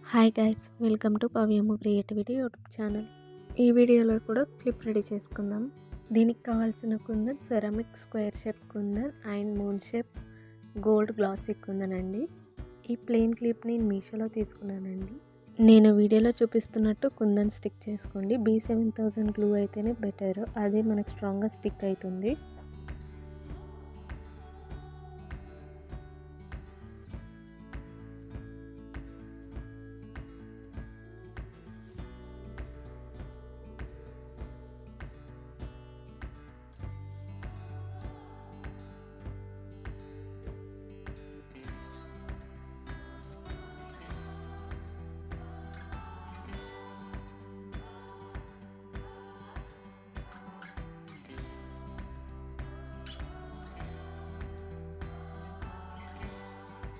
Hi guys, welcome to Pavyamu creativity YouTube channel. ఈ వీడియోలో కూడా క్లిప్ రెడీ చేసుకుందాం. దీనికి కావాల్సిన kundan ceramic square shape kundan and moon shape gold glossy kundan అండి. ఈ ప్లెయిన్ క్లిప్ని మీషోలో తీసుకున్నానండి. నేను వీడియోలో చూపిస్తున్నట్టు కుందన్ స్టిక్ చేసుకోండి. B7000 గ్లూ అయితేనే బెటర్, అది మనకు స్ట్రాంగ్గా స్టిక్ అవుతుంది.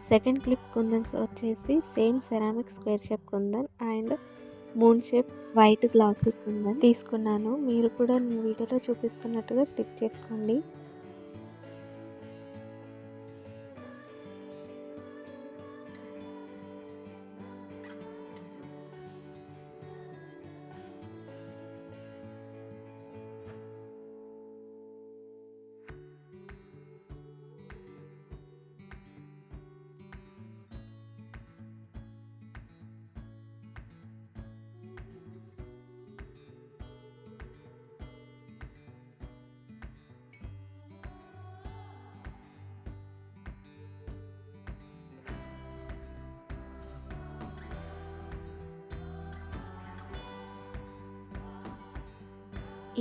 సెకండ్ క్లిప్ కుందన్స్ వచ్చేసి same ceramic square shape kundan and moon shape white glossy kundan తీసుకున్నాను. మీరు కూడా వీడియోలో చూపిస్తున్నట్టుగా స్టిక్ చేసుకోండి.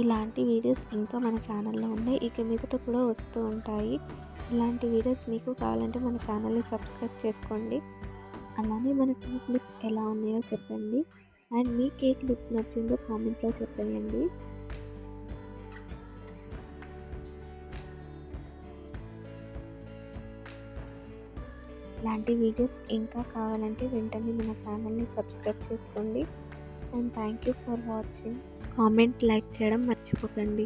ఇలాంటి వీడియోస్ ఇంకా మన ఛానల్లో ఉన్నాయి, ఇక మీదట కూడా వస్తూ ఉంటాయి. ఇలాంటి వీడియోస్ మీకు కావాలంటే మన ఛానల్ని సబ్స్క్రైబ్ చేసుకోండి. అలానే మన క్లిప్స్ ఎలా ఉన్నాయో చెప్పండి అండ్ మీకు ఏ క్లిప్ నచ్చిందో కామెంట్లో చెప్పండి. ఇలాంటి వీడియోస్ ఇంకా కావాలంటే వెంటనే మన ఛానల్ని సబ్స్క్రైబ్ చేసుకోండి. And thank you for watching. Comment, like చేయడం మర్చిపోకండి.